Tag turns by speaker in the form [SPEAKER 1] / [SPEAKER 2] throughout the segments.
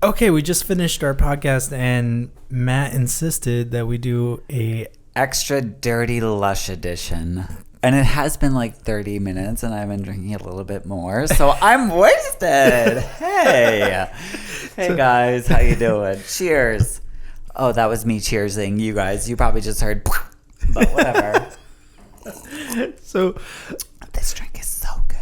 [SPEAKER 1] Okay, we just finished our podcast, and Matt insisted that we do a
[SPEAKER 2] extra dirty Lush edition. And it has been like 30 minutes, and I've been drinking a little bit more, so I'm wasted. Hey guys, how you doing? Cheers. Oh, that was me cheersing you guys. You probably just heard, but whatever.
[SPEAKER 1] So,
[SPEAKER 2] this drink is so good.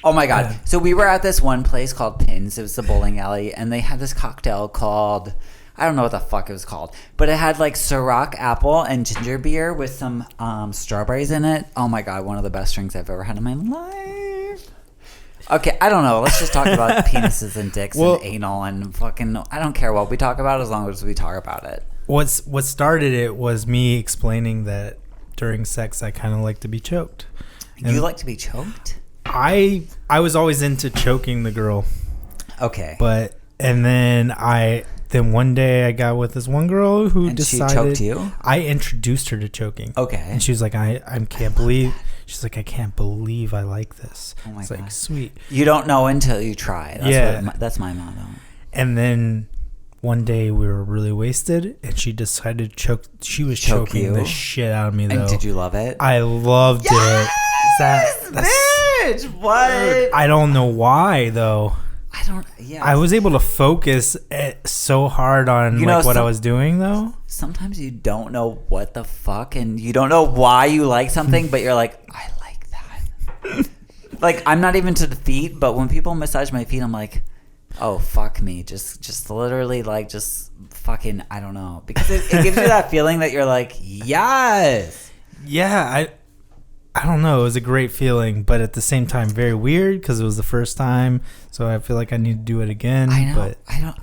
[SPEAKER 2] Oh my God. So we were at this one place called Pins. It was the bowling alley, and they had this cocktail called, I don't know what the fuck it was called, but it had like Ciroc apple and ginger beer with some strawberries in it. Oh my God, one of the best drinks I've ever had in my life. Okay, I don't know. Let's just talk about penises and dicks and anal and fucking, I don't care what we talk about as long as we talk about it.
[SPEAKER 1] What started it was me explaining that during sex I kind of like to be choked.
[SPEAKER 2] You like to be choked?
[SPEAKER 1] I was always into choking the girl.
[SPEAKER 2] Okay.
[SPEAKER 1] And then one day I got with this one girl who decided
[SPEAKER 2] she choked you?
[SPEAKER 1] I introduced her to choking.
[SPEAKER 2] Okay.
[SPEAKER 1] And she was like, I can't believe I like this.
[SPEAKER 2] Oh my
[SPEAKER 1] God.
[SPEAKER 2] God.
[SPEAKER 1] Like, sweet.
[SPEAKER 2] You don't know until you try. That's my motto.
[SPEAKER 1] And then one day we were really wasted, and she decided to choke. She was choking the shit out of me, though.
[SPEAKER 2] And did you love it?
[SPEAKER 1] I loved it.
[SPEAKER 2] That's bitch. What?
[SPEAKER 1] I don't know why, though. I was able to focus so hard on what I was doing, though.
[SPEAKER 2] Sometimes you don't know what the fuck, and you don't know why you like something, but you're like, I like that. Like, I'm not even to the feet, but when people massage my feet, I'm like, oh, fuck me. Just literally, like, just fucking, I don't know. Because it gives you that feeling that you're like, yes.
[SPEAKER 1] Yeah, I don't know. It was a great feeling, but at the same time, very weird because it was the first time. So I feel like I need to do it again.
[SPEAKER 2] I know.
[SPEAKER 1] But
[SPEAKER 2] I'm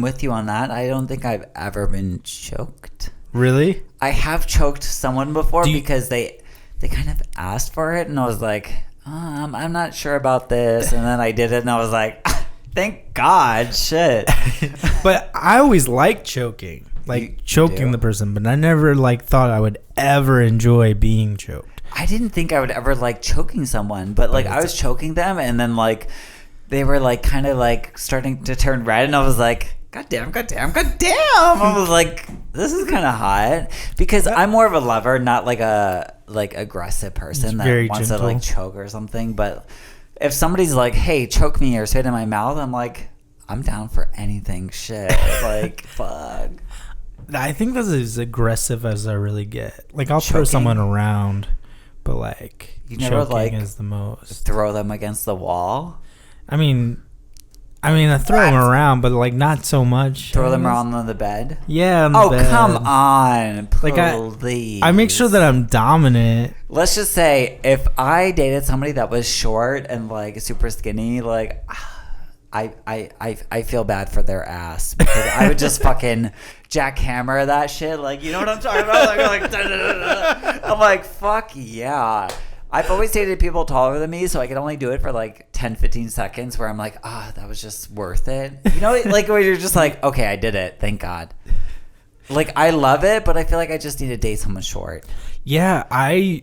[SPEAKER 2] with you on that. I don't think I've ever been choked.
[SPEAKER 1] Really?
[SPEAKER 2] I have choked someone before because they kind of asked for it, and I was like, I'm not sure about this. And then I did it, and I was like, thank God, shit.
[SPEAKER 1] But I always liked choking, choking the person, but I never thought I would ever enjoy being choked.
[SPEAKER 2] I didn't think I would ever like choking someone, but I was choking them, and then they were kind of starting to turn red, and I was like, God damn. I was like, this is kind of hot, because I'm more of a lover, not a aggressive person that wants to choke or something. But if somebody's like, hey, choke me or spit in my mouth, I'm like, I'm down for anything. Shit. Fuck.
[SPEAKER 1] I think that's as aggressive as I really get. I'll throw someone around, but
[SPEAKER 2] you never
[SPEAKER 1] choking is the most.
[SPEAKER 2] Throw them against the wall.
[SPEAKER 1] I mean, I throw them around, but not so much.
[SPEAKER 2] Throw them around on the bed.
[SPEAKER 1] Yeah, on the bed.
[SPEAKER 2] Oh, come on, please.
[SPEAKER 1] I make sure that I'm dominant.
[SPEAKER 2] Let's just say if I dated somebody that was short and super skinny, I feel bad for their ass, because I would just fucking jackhammer that shit. You know what I'm talking about? I'm like, fuck yeah. I've always dated people taller than me, so I could only do it for 10, 15 seconds where I'm like, that was just worth it. You know, where you're just like, okay, I did it. Thank God. I love it, but I feel like I just need to date someone short.
[SPEAKER 1] Yeah, I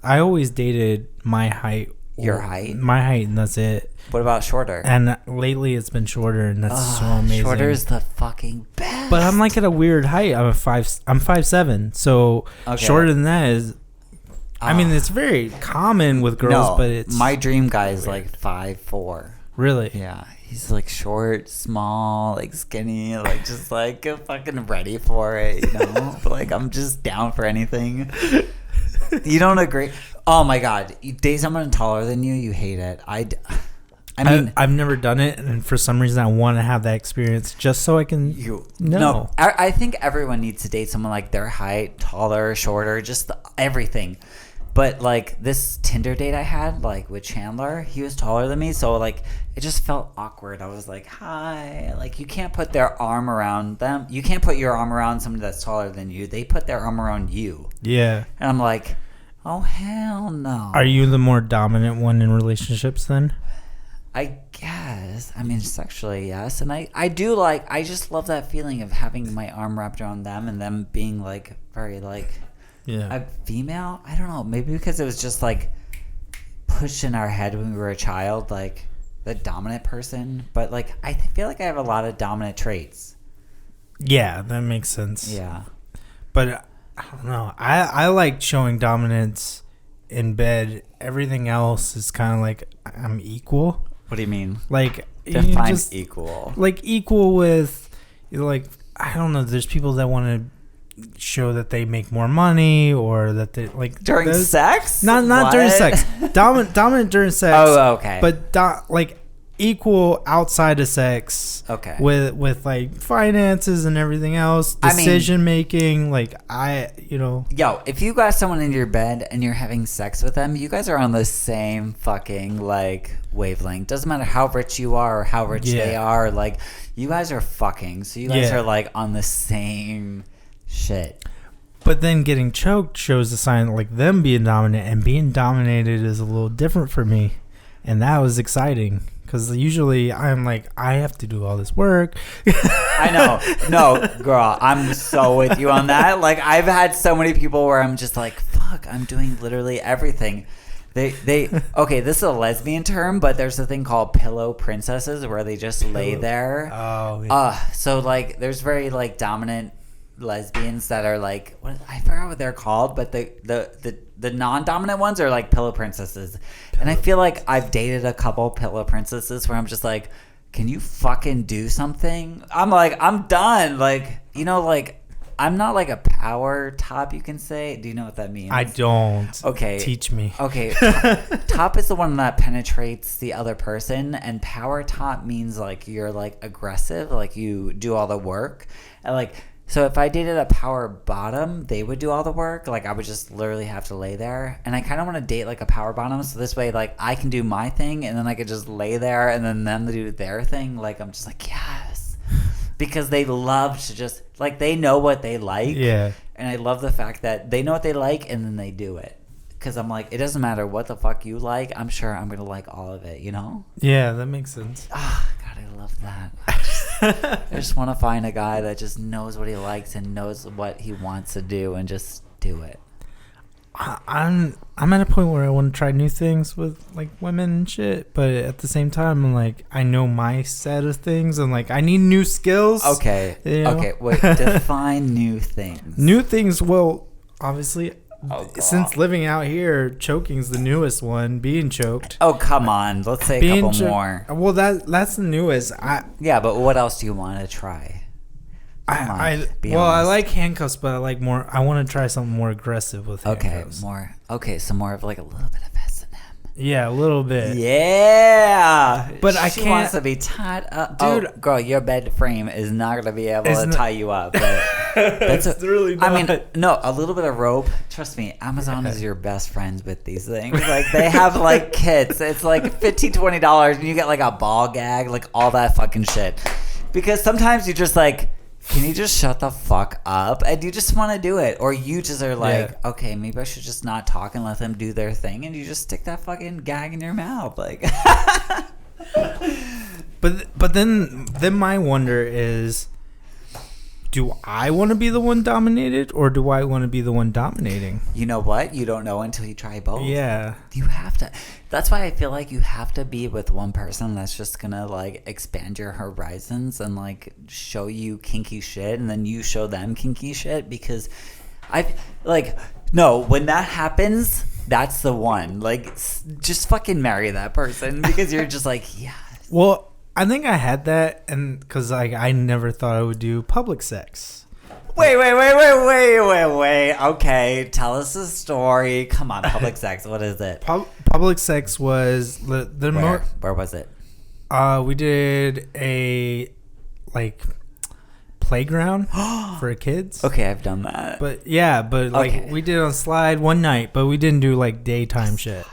[SPEAKER 1] always dated my height.
[SPEAKER 2] Your height?
[SPEAKER 1] My height, and that's it.
[SPEAKER 2] What about shorter?
[SPEAKER 1] And lately it's been shorter, and that's so amazing.
[SPEAKER 2] Shorter is the fucking best.
[SPEAKER 1] But I'm at a weird height. I'm 5'7", so shorter than that is. It's very common with girls, but it's
[SPEAKER 2] my dream guy is 5'4".
[SPEAKER 1] Really?
[SPEAKER 2] Yeah, he's short, small, skinny, just fucking ready for it, you know. But I'm just down for anything. You don't agree? Oh my God, you date someone taller than you, you hate it.
[SPEAKER 1] I've never done it, and for some reason I want to have that experience just so I can know.
[SPEAKER 2] I think everyone needs to date someone their height, taller, shorter, just everything. But this Tinder date I had with Chandler, he was taller than me, so it just felt awkward. I was like, hi. You can't put their arm around them. You can't put your arm around somebody that's taller than you. They put their arm around you.
[SPEAKER 1] Yeah.
[SPEAKER 2] And I'm like, oh, hell no.
[SPEAKER 1] Are you the more dominant one in relationships then?
[SPEAKER 2] I guess. Sexually, yes. And I do I just love that feeling of having my arm wrapped around them and them being very a female. I don't know. Maybe because it was just pushed in our head when we were a child. the dominant person, but like I feel like I have a lot of dominant traits.
[SPEAKER 1] Yeah, that makes sense.
[SPEAKER 2] Yeah.
[SPEAKER 1] But I don't know. I like showing dominance in bed. Everything else is kind of like I'm equal.
[SPEAKER 2] What do you mean?
[SPEAKER 1] Like
[SPEAKER 2] define equal.
[SPEAKER 1] Like equal with, like, I don't know. There's people that want to show that they make more money or that they like
[SPEAKER 2] during sex.
[SPEAKER 1] Not during sex. Dominant during sex.
[SPEAKER 2] Oh, okay.
[SPEAKER 1] But like equal outside of sex.
[SPEAKER 2] Okay.
[SPEAKER 1] With like finances and everything else, decision making. Like
[SPEAKER 2] Yo, if you got someone in your bed and you're having sex with them, you guys are on the same fucking like wavelength. Doesn't matter how rich you are or how rich they are. Like you guys are fucking. So you guys are like on the same shit.
[SPEAKER 1] But then getting choked shows a sign like them being dominant, and being dominated is a little different for me, and that was exciting. Because usually I'm like, I have to do all this work.
[SPEAKER 2] I know. No, girl, I'm so with you on that. Like, I've had so many people where I'm just like, fuck, I'm doing literally everything. Okay, this is a lesbian term, but there's a thing called pillow princesses where they just lay there.
[SPEAKER 1] Oh, yeah.
[SPEAKER 2] So, like, there's very, like, dominant lesbians that are like, I forgot what they're called, but the non-dominant ones are like pillow princesses. And I feel like I've dated a couple pillow princesses where I'm just like, can you fucking do something? I'm like, I'm done. Like, like I'm not like a power top, you can say. Do you know what that means?
[SPEAKER 1] I don't.
[SPEAKER 2] Okay.
[SPEAKER 1] Teach me.
[SPEAKER 2] Okay. Top is the one that penetrates the other person, and power top means like you're like aggressive, like you do all the work. And like, so if I dated a power bottom, they would do all the work. Like I would just literally have to lay there. And I kind of want to date like a power bottom, so this way like I can do my thing and then I could just lay there and then them do their thing. Like I'm just like, yes. Because they love to just like, they know what they like.
[SPEAKER 1] Yeah. And
[SPEAKER 2] I love the fact that they know what they like and then they do it. Because I'm like, it doesn't matter what the fuck you like. I'm sure I'm going to like all of it,
[SPEAKER 1] Yeah, that makes sense.
[SPEAKER 2] God, I love that. I just want to find a guy that just knows what he likes and knows what he wants to do and just do it.
[SPEAKER 1] I'm at a point where I want to try new things with like women and shit, but at the same time I'm like, I know my set of things and like I need new skills.
[SPEAKER 2] Okay. Okay, wait, define new things.
[SPEAKER 1] New things, well, obviously since living out here, choking's the newest one. Being choked.
[SPEAKER 2] Oh, come on. Let's say a couple more.
[SPEAKER 1] Well, that's the newest.
[SPEAKER 2] Yeah, but what else do you want to try?
[SPEAKER 1] I like handcuffs, but I like more. I want to try something more aggressive with handcuffs.
[SPEAKER 2] So more of like a little bit of S&M.
[SPEAKER 1] Yeah, a little bit.
[SPEAKER 2] Yeah,
[SPEAKER 1] but
[SPEAKER 2] she wants to be tied up, dude. Oh, girl, your bed frame is not gonna be able to tie you up. But
[SPEAKER 1] it's really not.
[SPEAKER 2] I mean, no, a little bit of rope. Trust me, Amazon is your best friends with these things. Like they have like kits. It's like $15-$20, and you get like a ball gag, like all that fucking shit. Because sometimes you just like, can you just shut the fuck up? And you just want to do it. Or you just are like, okay, maybe I should just not talk and let them do their thing. And you just stick that fucking gag in your mouth. Like,
[SPEAKER 1] But then my wonder is, do I want to be the one dominated or do I want to be the one dominating?
[SPEAKER 2] You know what? You don't know until you try both.
[SPEAKER 1] Yeah.
[SPEAKER 2] You have to. That's why I feel like you have to be with one person that's just going to like expand your horizons and like show you kinky shit and then you show them kinky shit, because when that happens, that's the one. Like just fucking marry that person because you're just like, yeah.
[SPEAKER 1] Well, I think I had that, and because I never thought I would do public sex.
[SPEAKER 2] Wait. Okay, tell us the story. Come on, public sex. What is it?
[SPEAKER 1] Public sex was
[SPEAKER 2] where was it?
[SPEAKER 1] We did a playground for kids.
[SPEAKER 2] Okay, I've done that.
[SPEAKER 1] But we did it on slide one night, but we didn't do like daytime shit.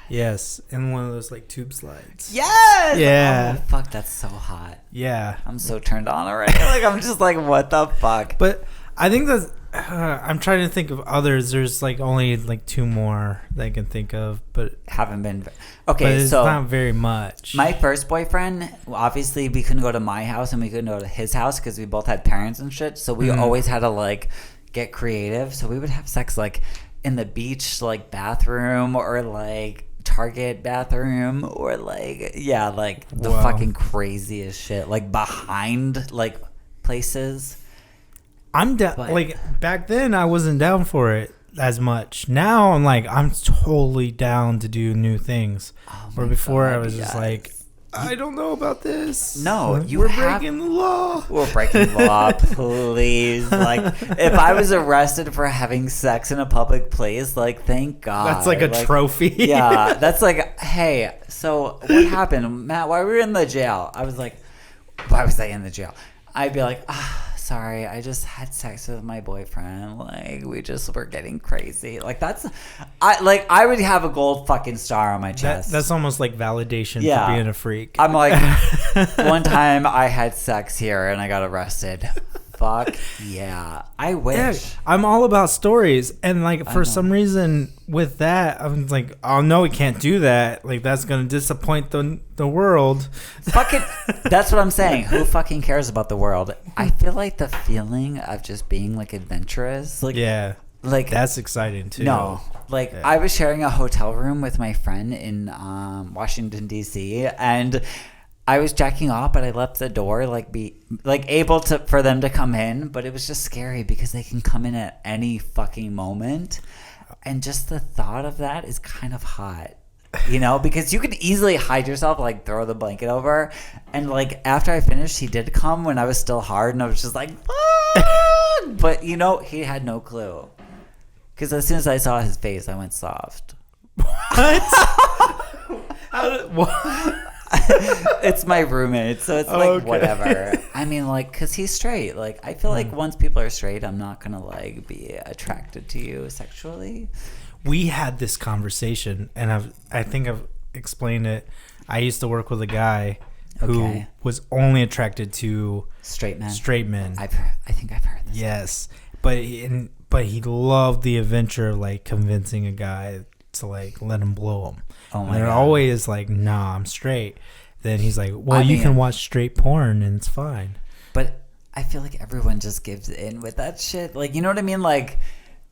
[SPEAKER 1] Yes, and one of those like tube slides.
[SPEAKER 2] Yes.
[SPEAKER 1] Yeah.
[SPEAKER 2] Oh, fuck, that's so hot.
[SPEAKER 1] Yeah.
[SPEAKER 2] I'm so turned on already. Like I'm just like, what the fuck?
[SPEAKER 1] But I think that's. I'm trying to think of others. There's like only like two more that I can think of, but
[SPEAKER 2] haven't been. Okay,
[SPEAKER 1] but it's not very much.
[SPEAKER 2] My first boyfriend, obviously, we couldn't go to my house and we couldn't go to his house because we both had parents and shit. So we always had to like get creative. So we would have sex like in the beach like bathroom or like Target bathroom or like the
[SPEAKER 1] Wow.
[SPEAKER 2] fucking craziest shit, like behind like places.
[SPEAKER 1] I'm down.
[SPEAKER 2] But-
[SPEAKER 1] Like back then, I wasn't down for it as much. Now I'm like, I'm totally down to do new things.
[SPEAKER 2] Oh
[SPEAKER 1] Where
[SPEAKER 2] my
[SPEAKER 1] before I
[SPEAKER 2] God,
[SPEAKER 1] was just
[SPEAKER 2] yes.
[SPEAKER 1] like, I don't know about this.
[SPEAKER 2] No,
[SPEAKER 1] we're breaking the law.
[SPEAKER 2] We're breaking the law, please. Like, if I was arrested for having sex in a public place, like, thank God.
[SPEAKER 1] That's like a trophy.
[SPEAKER 2] Yeah, that's like, hey, so what happened, Matt? Why were you in the jail? I was like, why was I in the jail? I'd be like, sorry, I just had sex with my boyfriend. Like, we just were getting crazy. Like, I would have a gold fucking star on my chest.
[SPEAKER 1] That's almost like validation
[SPEAKER 2] Yeah.
[SPEAKER 1] for being a freak.
[SPEAKER 2] I'm like, one time I had sex here and I got arrested. Fuck yeah. I wish.
[SPEAKER 1] Yeah, I'm all about stories, and like for
[SPEAKER 2] know.
[SPEAKER 1] some reason with that, I'm like, oh no, we can't do that. Like that's gonna disappoint the world.
[SPEAKER 2] Fucking, that's what I'm saying. Who fucking cares about the world? I feel like the feeling of just being like adventurous, like
[SPEAKER 1] Yeah,
[SPEAKER 2] like
[SPEAKER 1] that's exciting too.
[SPEAKER 2] no, like
[SPEAKER 1] Yeah.
[SPEAKER 2] I was sharing a hotel room with my friend in Washington D.C. and I was jacking off, but I left the door be able to for them to come in, but it was just scary because they can come in at any fucking moment, and just the thought of that is kind of hot, you know, because you could easily hide yourself, like throw the blanket over, and like after I finished, he did come when I was still hard, and I was just like, fuck! But you know, he had no clue, because as soon as I saw his face, I went soft.
[SPEAKER 1] What?
[SPEAKER 2] It's my roommate, so it's like
[SPEAKER 1] Okay.
[SPEAKER 2] whatever. I mean, like, because he's straight. Like, I feel like once people are straight, I'm not gonna like be attracted to you sexually.
[SPEAKER 1] We had this conversation, and I think I've explained it. I used to work with a guy who
[SPEAKER 2] Okay.
[SPEAKER 1] was only attracted to
[SPEAKER 2] Straight men.
[SPEAKER 1] straight men.
[SPEAKER 2] I think I've heard this.
[SPEAKER 1] Yes, but he loved the adventure of like convincing a guy to like let him blow him.
[SPEAKER 2] Oh
[SPEAKER 1] And
[SPEAKER 2] my
[SPEAKER 1] they're
[SPEAKER 2] God.
[SPEAKER 1] always like, "Nah, I'm straight." Then he's like, "Well,
[SPEAKER 2] I
[SPEAKER 1] you
[SPEAKER 2] mean-
[SPEAKER 1] can watch straight porn and it's fine."
[SPEAKER 2] But I feel like everyone just gives in with that shit. Like, you know what I mean? Like,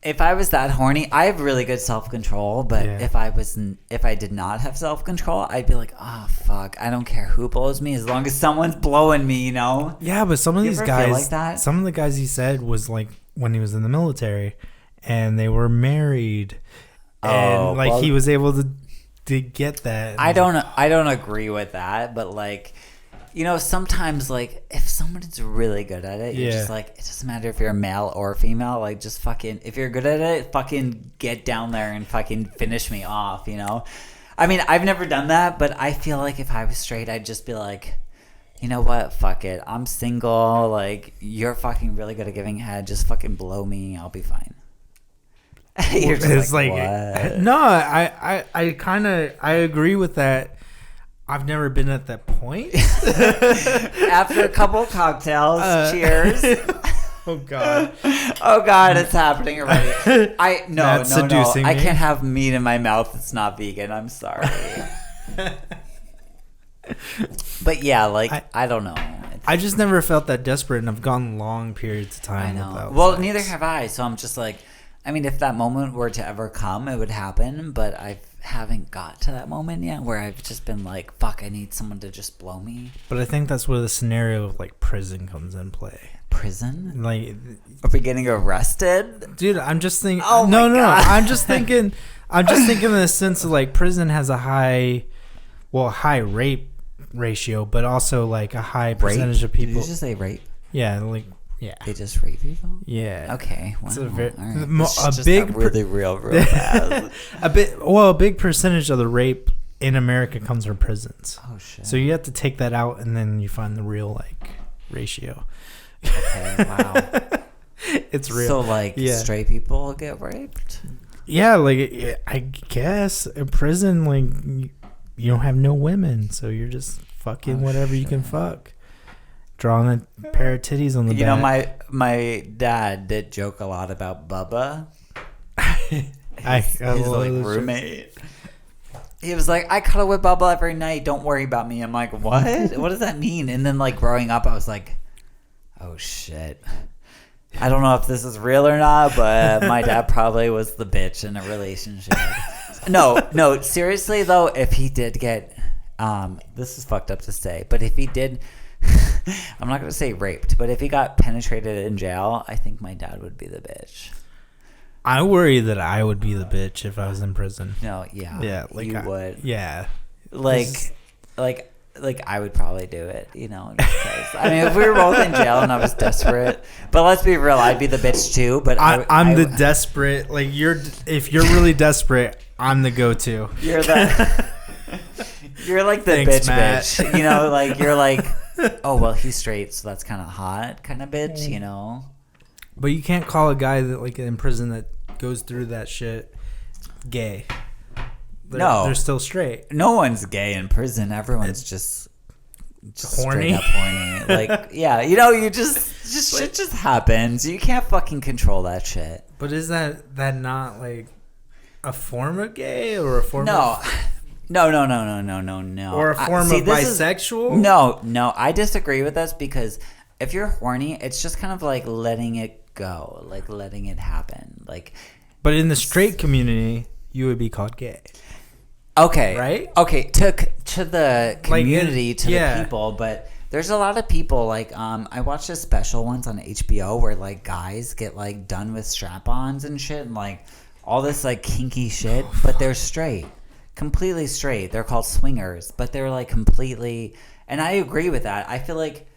[SPEAKER 2] if I was that horny, I have really good self-control, but
[SPEAKER 1] Yeah.
[SPEAKER 2] if I did not have self-control, I'd be like, oh fuck, I don't care who blows me as long as someone's blowing me, you know?
[SPEAKER 1] Yeah, but some of
[SPEAKER 2] You
[SPEAKER 1] these
[SPEAKER 2] ever feel
[SPEAKER 1] guys,
[SPEAKER 2] like that?
[SPEAKER 1] some of the guys he said was like when he was in the military, and they were married, and
[SPEAKER 2] Oh,
[SPEAKER 1] like
[SPEAKER 2] well-
[SPEAKER 1] he was able to get that.
[SPEAKER 2] I don't agree with that, but like, you know, sometimes like if someone's really good at it, you're
[SPEAKER 1] Yeah.
[SPEAKER 2] just like, it doesn't matter if you're a male or female, like just fucking, if you're good at it, fucking get down there and fucking finish me off, you know? I mean, I've never done that, but I feel like if I was straight, I'd just be like, you know what, fuck it, I'm single, like you're fucking really good at giving head, just fucking blow me, I'll be fine. You're just
[SPEAKER 1] It's like,
[SPEAKER 2] what?
[SPEAKER 1] no, I kind of I agree with that. I've never been at that point.
[SPEAKER 2] After a couple cocktails, cheers.
[SPEAKER 1] Oh God.
[SPEAKER 2] Oh God, it's happening already. No,
[SPEAKER 1] That's seducing
[SPEAKER 2] I
[SPEAKER 1] me.
[SPEAKER 2] can't have meat in my mouth that's not vegan. I'm sorry. But yeah, like I don't know.
[SPEAKER 1] I just never felt that desperate, and I've gone long periods of time
[SPEAKER 2] I know.
[SPEAKER 1] without
[SPEAKER 2] Well,
[SPEAKER 1] sex.
[SPEAKER 2] neither have I. So I'm just like, I mean, if that moment were to ever come, it would happen. But I haven't got to that moment yet, where I've just been like, fuck, I need someone to just blow me.
[SPEAKER 1] But I think that's where the scenario of like prison comes in play.
[SPEAKER 2] Prison?
[SPEAKER 1] Like,
[SPEAKER 2] Are we getting arrested?
[SPEAKER 1] dude, I'm just thinking.
[SPEAKER 2] Oh my
[SPEAKER 1] no,
[SPEAKER 2] God.
[SPEAKER 1] I'm just thinking. I'm just thinking in the sense of like prison has a high rape ratio, but also like a high percentage of
[SPEAKER 2] Did
[SPEAKER 1] people.
[SPEAKER 2] you just say rape?
[SPEAKER 1] Yeah, like yeah,
[SPEAKER 2] They just rape people?
[SPEAKER 1] yeah.
[SPEAKER 2] Okay. Wow.
[SPEAKER 1] It's a very-
[SPEAKER 2] All right.
[SPEAKER 1] mo-
[SPEAKER 2] This
[SPEAKER 1] a
[SPEAKER 2] just
[SPEAKER 1] big
[SPEAKER 2] got really real fast.
[SPEAKER 1] a big percentage of the rape in America comes from prisons.
[SPEAKER 2] Oh shit.
[SPEAKER 1] So you have to take that out, and then you find the real like ratio.
[SPEAKER 2] Okay. Wow.
[SPEAKER 1] It's real.
[SPEAKER 2] So like
[SPEAKER 1] Yeah.
[SPEAKER 2] straight people get raped?
[SPEAKER 1] Yeah, like I guess in prison, like you don't have no women, so you're just fucking whatever you can fuck. Drawing a pair of titties on the
[SPEAKER 2] You know,
[SPEAKER 1] back.
[SPEAKER 2] my dad did joke a lot about Bubba.
[SPEAKER 1] I
[SPEAKER 2] His
[SPEAKER 1] love
[SPEAKER 2] like
[SPEAKER 1] this shit.
[SPEAKER 2] roommate. He was like, I cuddle with Bubba every night. Don't worry about me. I'm like, what? What does that mean? And then like growing up, I was like, oh shit. I don't know if this is real or not, but my dad probably was the bitch in a relationship. No. Seriously though, if he did get, this is fucked up to say, but if he did, I'm not gonna say raped, but if he got penetrated in jail, I think my dad would be the bitch.
[SPEAKER 1] I worry that I would be the bitch if I was in prison.
[SPEAKER 2] No, yeah.
[SPEAKER 1] Yeah, like
[SPEAKER 2] you would.
[SPEAKER 1] Yeah.
[SPEAKER 2] Like I would probably do it, because, I mean, if we were both in jail and I was desperate, but let's be real, I'd be the bitch too, but
[SPEAKER 1] I'm the desperate, like, if you're really desperate, I'm the go-to.
[SPEAKER 2] You're like the
[SPEAKER 1] Thanks,
[SPEAKER 2] bitch
[SPEAKER 1] Matt.
[SPEAKER 2] bitch, like, you're like, oh, well, he's straight, so that's kind of hot kind of bitch,
[SPEAKER 1] But you can't call a guy that, like, in prison that goes through that shit gay. They're still straight.
[SPEAKER 2] No one's gay in prison. Everyone's just
[SPEAKER 1] horny.
[SPEAKER 2] Straight up horny. Like, yeah, you just shit just happens. You can't fucking control that shit.
[SPEAKER 1] But is that not like a form of gay or a form
[SPEAKER 2] No.
[SPEAKER 1] of
[SPEAKER 2] No.
[SPEAKER 1] or a form of bisexual?
[SPEAKER 2] No, I disagree with this because if you're horny, it's just kind of like letting it go, like letting it happen. Like,
[SPEAKER 1] but in the straight community, you would be called gay.
[SPEAKER 2] Okay.
[SPEAKER 1] Right?
[SPEAKER 2] Okay, to the community,
[SPEAKER 1] like,
[SPEAKER 2] to the people, but there's a lot of people, like, I watched a special once on HBO where, like, guys get, like, done with strap-ons and shit and, like, all this, like, kinky shit, but they're straight. Completely straight. They're called swingers, but they're, like, completely... And I agree with that. I feel like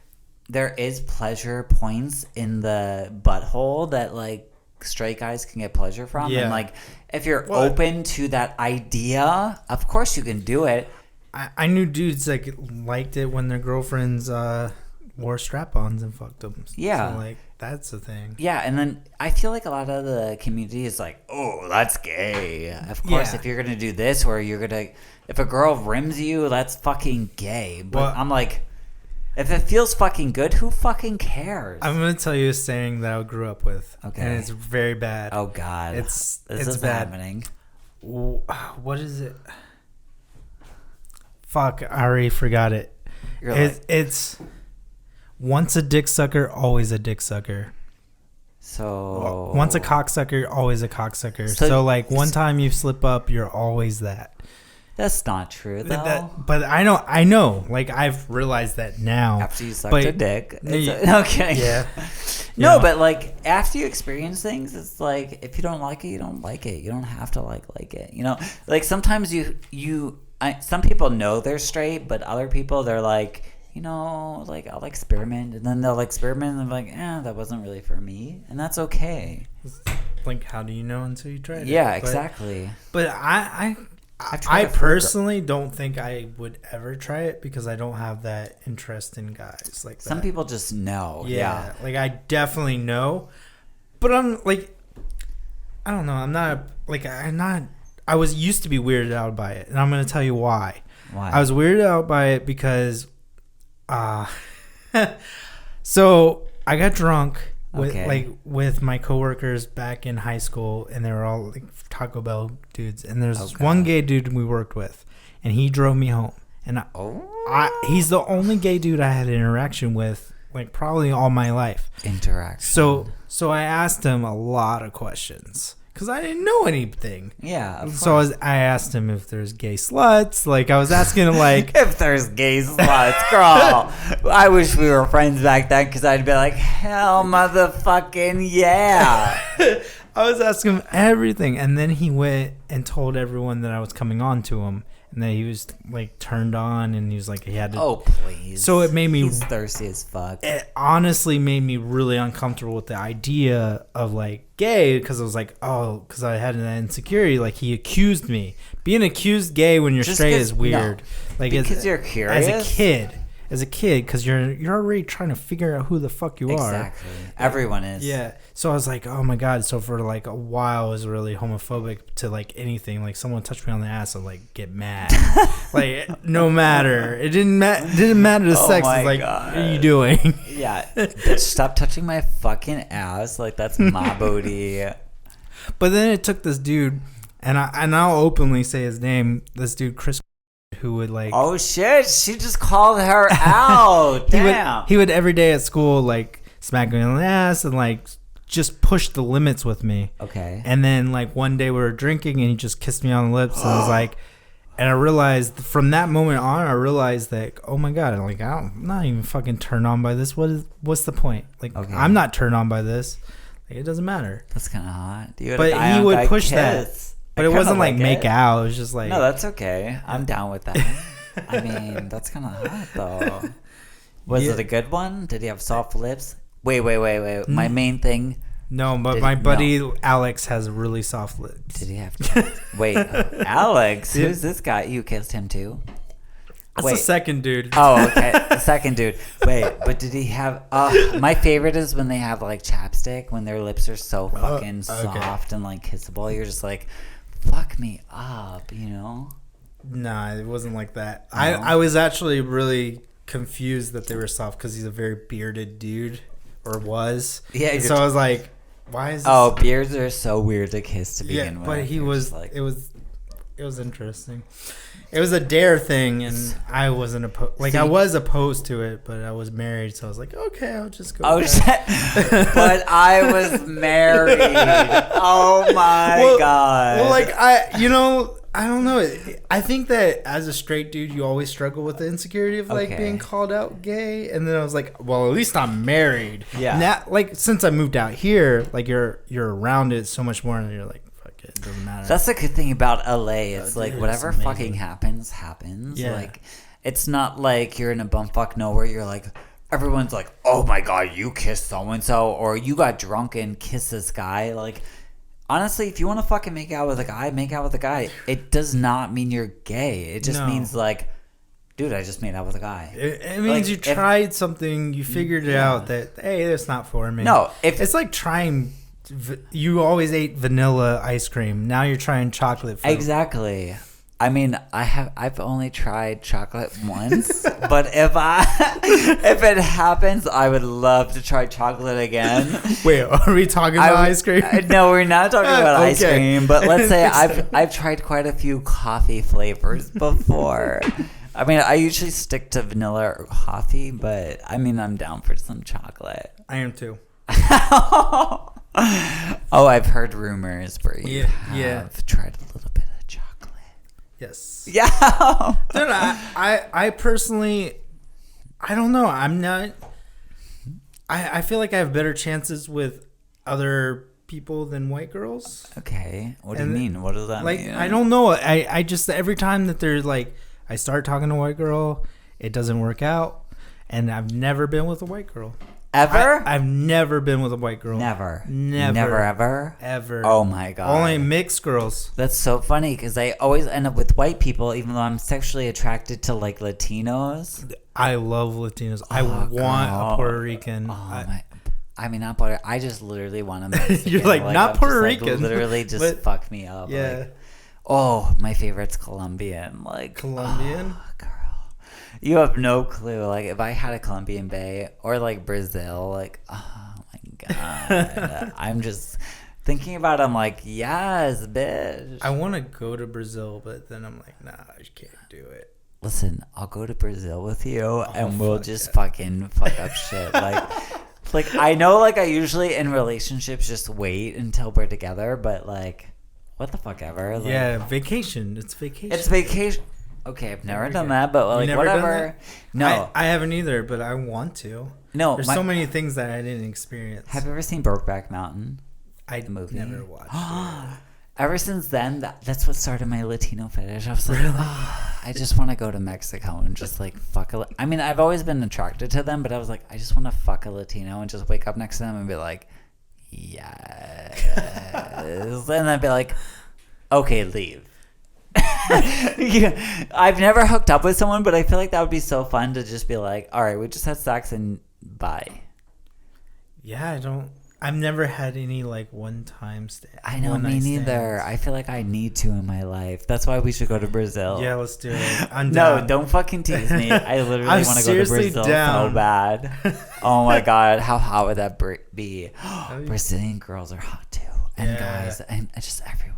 [SPEAKER 2] there is pleasure points in the butthole that, like, straight guys can get pleasure from.
[SPEAKER 1] Yeah.
[SPEAKER 2] And, like, if you're open to that idea, of course you can do it.
[SPEAKER 1] I knew dudes that liked it when their girlfriends wore strap-ons and fucked them.
[SPEAKER 2] Yeah.
[SPEAKER 1] So, like, that's the thing.
[SPEAKER 2] Yeah, and then I feel like a lot of the community is like, oh, that's gay. Of course, if you're going to do this or you're going to... If a girl rims you, that's fucking gay. But I'm like... If it feels fucking good, who fucking cares?
[SPEAKER 1] I'm going to tell you a saying that I grew up with. Okay. And it's very bad.
[SPEAKER 2] Oh, God.
[SPEAKER 1] It's
[SPEAKER 2] bad. Happening.
[SPEAKER 1] What is it? Fuck, I already forgot it. It's once a dick sucker, always a dick sucker.
[SPEAKER 2] So...
[SPEAKER 1] Once a cocksucker, always a cocksucker. So like, one time you slip up, you're always that.
[SPEAKER 2] That's not true, though.
[SPEAKER 1] But I know. Like, I've realized that now.
[SPEAKER 2] After you sucked a dick. Okay.
[SPEAKER 1] Yeah.
[SPEAKER 2] No, but, like, after you experience things, it's like, if you don't like it, you don't like it. You don't have to like it. Like, sometimes some people know they're straight, but other people, they're like, like, I'll experiment. And then they'll experiment, and they're like, that wasn't really for me. And that's okay.
[SPEAKER 1] Like, how do you know until you try it?
[SPEAKER 2] Yeah, exactly.
[SPEAKER 1] But I personally don't think I would ever try it because I don't have that interest in guys like that.
[SPEAKER 2] Some people just know. Yeah.
[SPEAKER 1] Like, I definitely know. But I'm like, I don't know. I was used to be weirded out by it. And I'm going to tell you why.
[SPEAKER 2] Why?
[SPEAKER 1] I was weirded out by it because, so I got drunk with my coworkers back in high school, and they were all like Taco Bell dudes, and there's one gay dude we worked with, and he drove me home, and he's the only gay dude I had an interaction with, like, probably all my life. So I asked him a lot of questions because I didn't know anything.
[SPEAKER 2] Yeah.
[SPEAKER 1] So I asked him if there's gay sluts. Like, I was asking him, like...
[SPEAKER 2] if there's gay sluts, girl. I wish we were friends back then because I'd be like, hell motherfucking yeah.
[SPEAKER 1] I was asking him everything. And then he went and told everyone that I was coming on to him. And that he was, like, turned on, and he was like, he had to...
[SPEAKER 2] Oh, please.
[SPEAKER 1] So it made me...
[SPEAKER 2] He's thirsty as fuck.
[SPEAKER 1] It honestly made me really uncomfortable with the idea of, like, gay, because I was like, because I had an insecurity. Like, he accused me. Being accused gay when you're straight is weird.
[SPEAKER 2] No,
[SPEAKER 1] like,
[SPEAKER 2] because you're curious?
[SPEAKER 1] As a kid, because you're already trying to figure out who the fuck you are.
[SPEAKER 2] Exactly. Everyone is.
[SPEAKER 1] Yeah. So I was like, oh my God. So for like a while, I was really homophobic to like anything. Like, someone touched me on the ass, I'd like get mad. Like, no matter. It didn't matter the sex. It's like,
[SPEAKER 2] God.
[SPEAKER 1] What are you doing?
[SPEAKER 2] Yeah. Bitch, stop touching my fucking ass. Like, that's my booty.
[SPEAKER 1] But then it took this dude, and I'll openly say his name. This dude, Chris, who would like...
[SPEAKER 2] Oh shit, she just called her out. Damn.
[SPEAKER 1] He would every day at school like smack me on the ass and like just pushed the limits with me.
[SPEAKER 2] Okay.
[SPEAKER 1] And then like one day we were drinking and he just kissed me on the lips and I was like, and I realized from that moment on, I realized that, oh my God, like I'm not even fucking turned on by this. What's the point? Like I'm not turned on by this. Like, it doesn't matter.
[SPEAKER 2] That's kind of hot.
[SPEAKER 1] But he would push that. But it wasn't like make out. It was just like.
[SPEAKER 2] No, that's okay. I'm down with that. I mean, that's kind of hot though. Was it a good one? Did he have soft lips? Wait. My main thing.
[SPEAKER 1] No, but my buddy Alex has really soft lips.
[SPEAKER 2] Did he have? Wait, Alex? Who's this guy? You kissed him too?
[SPEAKER 1] That's the second dude.
[SPEAKER 2] Oh, okay. The second dude. Wait, but did he have... my favorite is when they have, like, chapstick, when their lips are so fucking soft and, like, kissable. You're just like, fuck me up, you know?
[SPEAKER 1] Nah, it wasn't like that. No. I was actually really confused that they were soft because he's a very bearded dude, or was. Yeah. So I was like, why is this...
[SPEAKER 2] Oh, beards are so weird to kiss to begin with.
[SPEAKER 1] But he was... Like... It was interesting. It was a dare thing, and I wasn't opposed. Like, I was opposed to it, but I was married, so I was like, okay, I'll just go.
[SPEAKER 2] Oh, shit. But I was married. Oh, my God.
[SPEAKER 1] Well, like, I don't know. I think that as a straight dude, you always struggle with the insecurity of, like, being called out gay. And then I was like, well, at least I'm married. Yeah. Now, like, since I moved out here, like, you're around it so much more, and you're like, it doesn't matter.
[SPEAKER 2] That's the good thing about LA. It's like whatever fucking happens. Yeah. Like, it's not like you're in a bumfuck nowhere. You're like, everyone's like, oh my God, you kissed so and so, or you got drunk and kissed this guy. Like, honestly, if you want to fucking make out with a guy, make out with a guy. It does not mean you're gay. It just means like, dude, I just made out with a guy.
[SPEAKER 1] It means like, you tried something, you figured it out that, hey, that's not for me.
[SPEAKER 2] No,
[SPEAKER 1] it's like trying. You always ate vanilla ice cream. Now you're trying chocolate fruit.
[SPEAKER 2] Exactly. I mean, I've only tried chocolate once, but if it happens, I would love to try chocolate again.
[SPEAKER 1] Wait, are we talking about ice cream?
[SPEAKER 2] No, we're not talking about ice cream. But let's say I've tried quite a few coffee flavors before. I mean, I usually stick to vanilla or coffee, but I mean, I'm down for some chocolate.
[SPEAKER 1] I am too.
[SPEAKER 2] Oh, I've heard rumors where you have tried a little bit of chocolate.
[SPEAKER 1] Yes.
[SPEAKER 2] Yeah.
[SPEAKER 1] Dude, I personally, I don't know. I'm not. I feel like I have better chances with other people than white girls.
[SPEAKER 2] Okay. What do you mean? What does that mean?
[SPEAKER 1] I don't know. I just, every time that there's like, I start talking to a white girl, it doesn't work out. And I've never been with a white girl.
[SPEAKER 2] Ever?
[SPEAKER 1] I've never been with a white girl.
[SPEAKER 2] Never
[SPEAKER 1] Ever.
[SPEAKER 2] Oh my God.
[SPEAKER 1] Only mixed girls.
[SPEAKER 2] That's so funny because I always end up with white people, even though I'm sexually attracted to like Latinos.
[SPEAKER 1] I love Latinos. I want a Puerto Rican.
[SPEAKER 2] I mean, not Puerto. I just literally want a Mexican.
[SPEAKER 1] You're like, not Puerto Rican.
[SPEAKER 2] Like, literally just fuck me up.
[SPEAKER 1] Yeah.
[SPEAKER 2] Like, oh, my favorite's Colombian. Like
[SPEAKER 1] Colombian?
[SPEAKER 2] Oh, girl. You have no clue. Like, if I had a Colombian bae or like Brazil, like, oh my God. I'm just thinking about it. I'm like, yes, bitch.
[SPEAKER 1] I want to go to Brazil, but then I'm like, nah, I can't do it.
[SPEAKER 2] Listen, I'll go to Brazil with you and we'll just fucking fuck up shit. Like, I know, like, I usually in relationships just wait until we're together, but like, what the fuck ever. Like,
[SPEAKER 1] yeah, vacation. It's vacation.
[SPEAKER 2] It's vacation. Okay, I've never done that, but like whatever.
[SPEAKER 1] No, I haven't either, but I want to.
[SPEAKER 2] No,
[SPEAKER 1] there's so many things that I didn't experience.
[SPEAKER 2] Have you ever seen Brokeback Mountain?
[SPEAKER 1] The movie. Never watched it.
[SPEAKER 2] Ever since then, that's what started my Latino fetish. I was like, I just want to go to Mexico and just like fuck a. I mean, I've always been attracted to them, but I was like, I just want to fuck a Latino and just wake up next to them and be like, yes, and I'd be like, okay, leave. Yeah, I've never hooked up with someone, but I feel like that would be so fun to just be like, all right, we just had sex and bye.
[SPEAKER 1] Yeah, I've never had any like one-time stand.
[SPEAKER 2] I know, me neither. I feel like I need to in my life. That's why we should go to Brazil.
[SPEAKER 1] Yeah, let's do it. I'm
[SPEAKER 2] no,
[SPEAKER 1] down.
[SPEAKER 2] don't fucking tease me. I literally want to go to Brazil so bad. Oh my God, how hot would that be? Brazilian girls are hot too, and guys, and just everyone.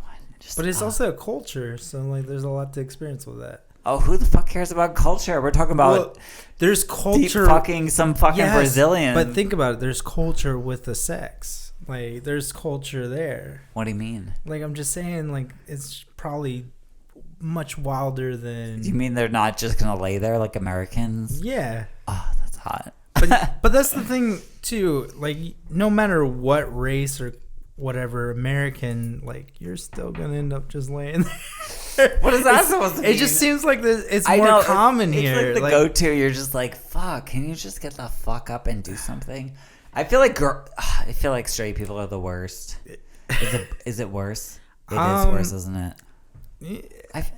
[SPEAKER 1] But it's also a culture, so like there's a lot to experience with that.
[SPEAKER 2] Oh, who the fuck cares about culture? We're talking about
[SPEAKER 1] there's culture
[SPEAKER 2] fucking some fucking Brazilian.
[SPEAKER 1] But think about it, there's culture with the sex. Like, there's culture there.
[SPEAKER 2] What do you mean?
[SPEAKER 1] Like, I'm just saying, like, it's probably much wilder than...
[SPEAKER 2] You mean they're not just going to lay there like Americans?
[SPEAKER 1] Yeah.
[SPEAKER 2] Oh, that's hot.
[SPEAKER 1] But that's the thing, too. Like, no matter what race or whatever, American, like, you're still going to end up just laying there.
[SPEAKER 2] What is that supposed to mean?
[SPEAKER 1] It just seems like it's more common here.
[SPEAKER 2] It's like the go-to. You're just like, fuck, can you just get the fuck up and do something? I feel like straight people are the worst. Is it worse? It is worse, isn't it?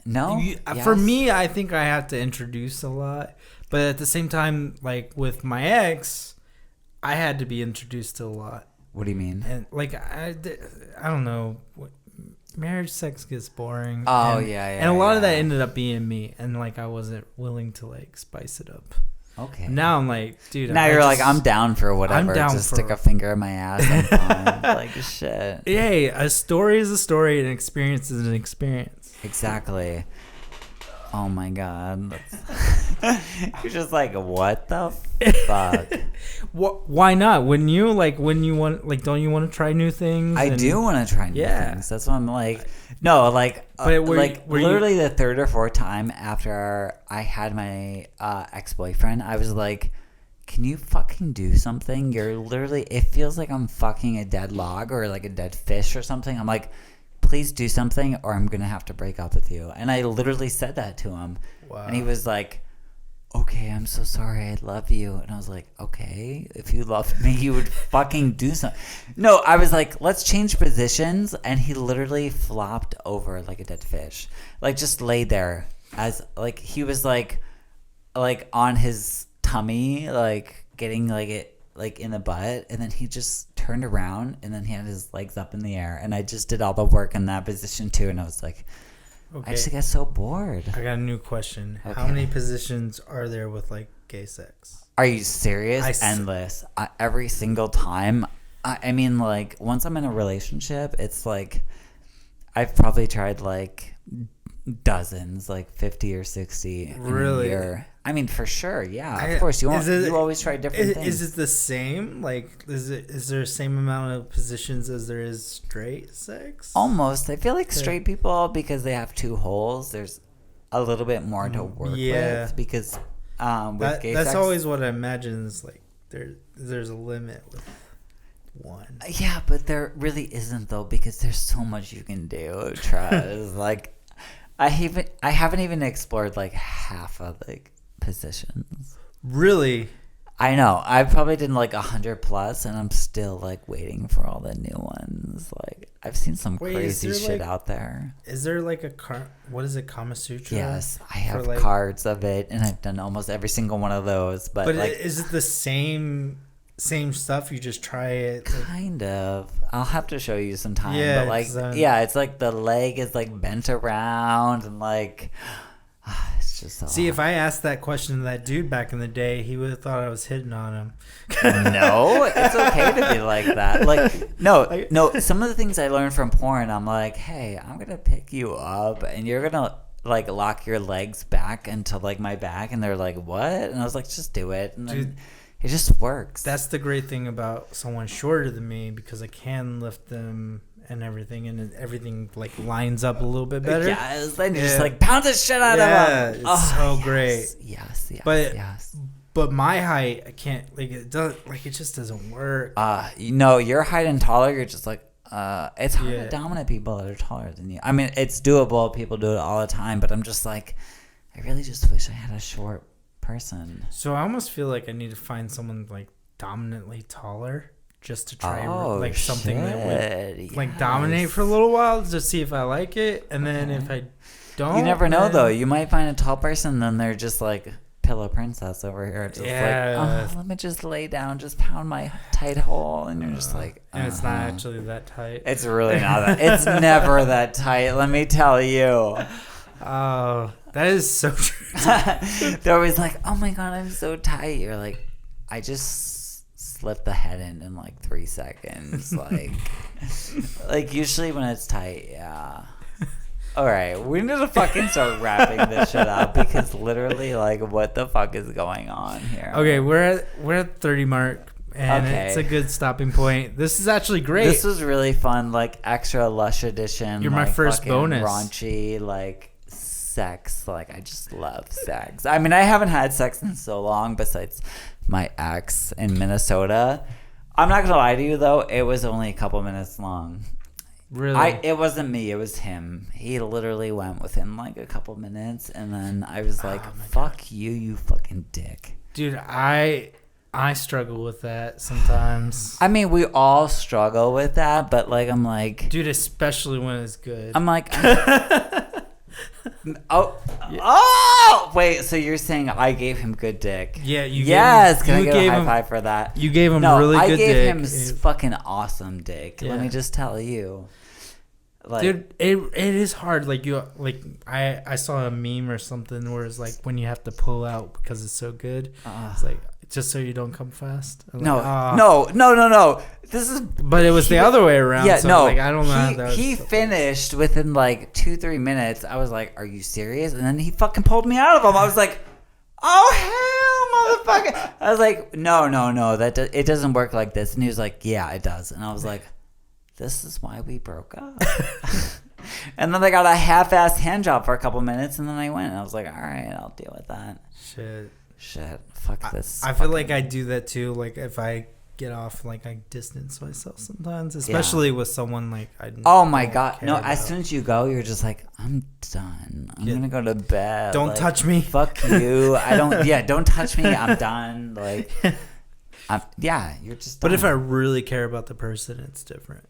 [SPEAKER 2] No?
[SPEAKER 1] Yes. For me, I think I have to introduce a lot. But at the same time, like with my ex, I had to be introduced to a lot.
[SPEAKER 2] What do you mean?
[SPEAKER 1] And like, I don't know. Marriage sex gets boring.
[SPEAKER 2] Oh,
[SPEAKER 1] and,
[SPEAKER 2] yeah.
[SPEAKER 1] And a lot of that ended up being me. And like, I wasn't willing to like spice it up.
[SPEAKER 2] Okay.
[SPEAKER 1] Now I'm like, dude.
[SPEAKER 2] Now you're like, I'm down for whatever. Just stick a finger in my ass. I'm fine. Like, shit.
[SPEAKER 1] Hey, a story is a story, and an experience is an experience.
[SPEAKER 2] Exactly. Oh my God. You're just like, what the fuck?
[SPEAKER 1] Why not? Wouldn't you? Like, when you want, like, don't you want to try new things?
[SPEAKER 2] I do want to try new things. That's why I'm like, no, like, literally the third or fourth time after I had my ex-boyfriend, I was like, can you fucking do something? You're literally, it feels like I'm fucking a dead log or like a dead fish or something. I'm like, please do something or I'm going to have to break up with you. And I literally said that to him. Wow. And he was like, okay, I'm so sorry. I love you. And I was like, okay, if you loved me, you would fucking do something. No, I was like, let's change positions. And he literally flopped over like a dead fish. Like just laid there as like, he was like on his tummy, like getting like it like in the butt. And then he just turned around and then he had his legs up in the air. And I just did all the work in that position too. And I was like, okay. I just got so bored.
[SPEAKER 1] I got a new question. Okay. How many positions are there with like gay sex?
[SPEAKER 2] Are you serious? Endless. Every single time. I mean, like once I'm in a relationship, it's like I've probably tried like dozens, like 50 or 60 in a year. I mean, for sure, yeah. Of course, you always try different things.
[SPEAKER 1] Is it the same? Like, is there the same amount of positions as there is straight sex?
[SPEAKER 2] Almost. I feel like straight people, because they have two holes, there's a little bit more to work with. Because with gay sex,
[SPEAKER 1] that's always what I imagine is like there's a limit with one.
[SPEAKER 2] Yeah, but there really isn't though, because there's so much you can do. Like, I haven't even explored like half of like positions.
[SPEAKER 1] Really?
[SPEAKER 2] I know. I probably did like 100+, and I'm still like waiting for all the new ones. Like I've seen some crazy shit out there.
[SPEAKER 1] Is there like what is it, Kama Sutra?
[SPEAKER 2] Yes, I have cards of it, and I've done almost every single one of those. But like,
[SPEAKER 1] is it the same stuff? You just try it?
[SPEAKER 2] Kind of. I'll have to show you sometime. Yeah, but like, it's like the leg is like bent around, and like. It's just so
[SPEAKER 1] See, if I asked that question to that dude back in the day, he would have thought I was hitting on him.
[SPEAKER 2] No, it's okay to be like that. Like, no. Some of the things I learned from porn, I'm like, hey, I'm gonna pick you up, and you're gonna like lock your legs back into like my back, and they're like, what? And I was like, just do it, and then it just works.
[SPEAKER 1] That's the great thing about someone shorter than me, because I can lift them and everything, and everything like lines up a little bit better.
[SPEAKER 2] Yes, then you just like pound the shit out of them.
[SPEAKER 1] It's so great.
[SPEAKER 2] Yes.
[SPEAKER 1] But my height, I can't, like, it does, like, it just doesn't work.
[SPEAKER 2] Your height and taller, you're just like, it's hard to dominate people that are taller than you. I mean, it's doable. People do it all the time, but I'm just like, I really just wish I had a short person.
[SPEAKER 1] So I almost feel like I need to find someone like dominantly taller, just to try like something that would like dominate for a little while to see if I like it, and then if I don't,
[SPEAKER 2] you never know though. You might find a tall person, then they're just like pillow princess over here, just like, let me just lay down, just pound my tight hole, and you're just like,
[SPEAKER 1] and it's not actually that tight.
[SPEAKER 2] It's really not that. It's never that tight. Let me tell you.
[SPEAKER 1] Oh, that is so true.
[SPEAKER 2] They're always like, oh my God, I'm so tight. You're like, I just slip the head in like 3 seconds. Like usually when it's tight, yeah. All right, we need to fucking start wrapping this shit up, because literally, like, what the fuck is going on here?
[SPEAKER 1] Okay, we're at 30 mark. And it's a good stopping point. This is actually great.
[SPEAKER 2] This was really fun, like extra Lush edition.
[SPEAKER 1] You're my first bonus.
[SPEAKER 2] Raunchy, like sex. Like I just love sex. I mean, I haven't had sex in so long besides my ex in Minnesota. I'm not gonna lie to you though, it was only a couple minutes long.
[SPEAKER 1] Really?
[SPEAKER 2] It wasn't me, it was him. He literally went within like a couple minutes, and then I was like, fuck you, you fucking dick.
[SPEAKER 1] Dude, I struggle with that sometimes.
[SPEAKER 2] I mean, we all struggle with that, but like, I'm like...
[SPEAKER 1] Dude, especially when it's good.
[SPEAKER 2] I'm like... wait, so you're saying I gave him good dick?
[SPEAKER 1] Yeah, you
[SPEAKER 2] Yes,
[SPEAKER 1] gave him,
[SPEAKER 2] can I get a high five for that?
[SPEAKER 1] You gave him really good dick.
[SPEAKER 2] I gave him fucking awesome dick. Yeah. Let me just tell you. Like,
[SPEAKER 1] dude, it is hard. Like I saw a meme or something where it's like when you have to pull out because it's so good. It's like just so you don't come fast.
[SPEAKER 2] No. This is.
[SPEAKER 1] But it was the other way around.
[SPEAKER 2] Yeah,
[SPEAKER 1] so
[SPEAKER 2] no.
[SPEAKER 1] Like, I don't know how that was.
[SPEAKER 2] He finished within like 2-3 minutes. I was like, "Are you serious?" And then he fucking pulled me out of him. I was like, "Oh hell, motherfucker!" I was like, "No, it doesn't work like this." And he was like, "Yeah, it does." And I was like, this is why we broke up. And then I got a half-assed hand job for a couple minutes, and then I went, and I was like, all right, I'll deal with that. Shit. Fuck this.
[SPEAKER 1] I feel like I do that too. Like if I get off, like I distance myself sometimes, especially with someone like I don't.
[SPEAKER 2] Oh my God. No,
[SPEAKER 1] about.
[SPEAKER 2] as soon as you go, you're just like, I'm done. I'm going to go to bed.
[SPEAKER 1] Don't touch me.
[SPEAKER 2] Fuck you. Don't touch me. I'm done. Like, you're just done.
[SPEAKER 1] But if I really care about the person, it's different.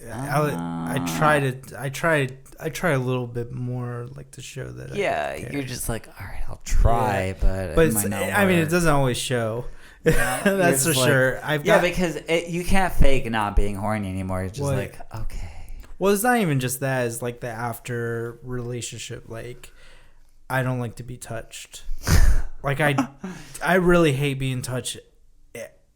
[SPEAKER 1] I try a little bit more, like to show that.
[SPEAKER 2] You're just like, all right, I'll try, but
[SPEAKER 1] I mean, it doesn't always show. That's for sure.
[SPEAKER 2] Because you can't fake not being horny anymore. It's just like, okay.
[SPEAKER 1] Well, it's not even just that. It's like the after relationship. Like, I don't like to be touched. Like I really hate being touched.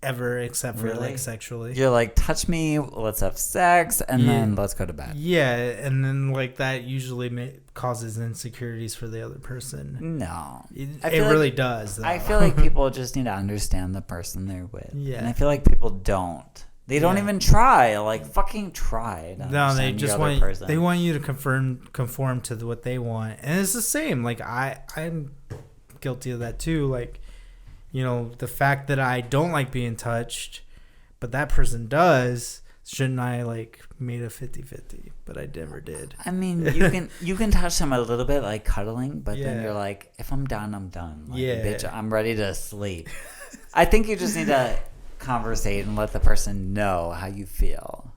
[SPEAKER 1] Ever except for like sexually.
[SPEAKER 2] You're like, touch me, let's have sex, and then let's go to bed.
[SPEAKER 1] Yeah, and then like that usually causes insecurities for the other person.
[SPEAKER 2] No,
[SPEAKER 1] it really does. Though.
[SPEAKER 2] I feel like people just need to understand the person they're with.
[SPEAKER 1] Yeah,
[SPEAKER 2] and I feel like people don't. They don't even try. Like fucking try.
[SPEAKER 1] No, they just want. They want you to conform to what they want, and it's the same. Like I'm guilty of that too. Like. You know, the fact that I don't like being touched, but that person does, shouldn't I like made a 50-50? But I never did.
[SPEAKER 2] I mean, you can touch them a little bit, like cuddling, but then you're like, if I'm done, I'm done. Like, bitch, I'm ready to sleep. I think you just need to conversate and let the person know how you feel.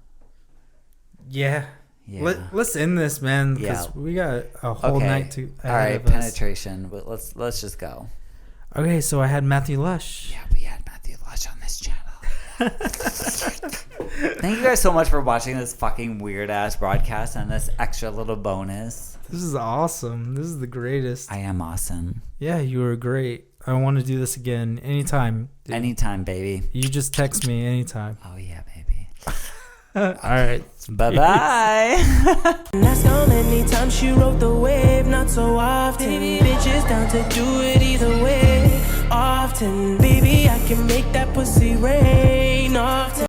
[SPEAKER 1] Yeah. Let's end this, man, because we got a whole night to.
[SPEAKER 2] All right, penetration. Let's just go.
[SPEAKER 1] Okay, so I had Matthew Lush.
[SPEAKER 2] Yeah, we had Matthew Lush on this channel. Thank you guys so much for watching this fucking weird ass broadcast and this extra little bonus.
[SPEAKER 1] This is awesome. This is the greatest.
[SPEAKER 2] I am awesome.
[SPEAKER 1] Yeah, you were great. I want to do this again anytime. Dude.
[SPEAKER 2] Anytime, baby.
[SPEAKER 1] You just text me anytime.
[SPEAKER 2] Oh yeah, baby.
[SPEAKER 1] All right.
[SPEAKER 2] Bye-bye.
[SPEAKER 3] That's how many times she rode the wave, not so often. Bitches down to do it either way. Often, baby, I can make that pussy rain often.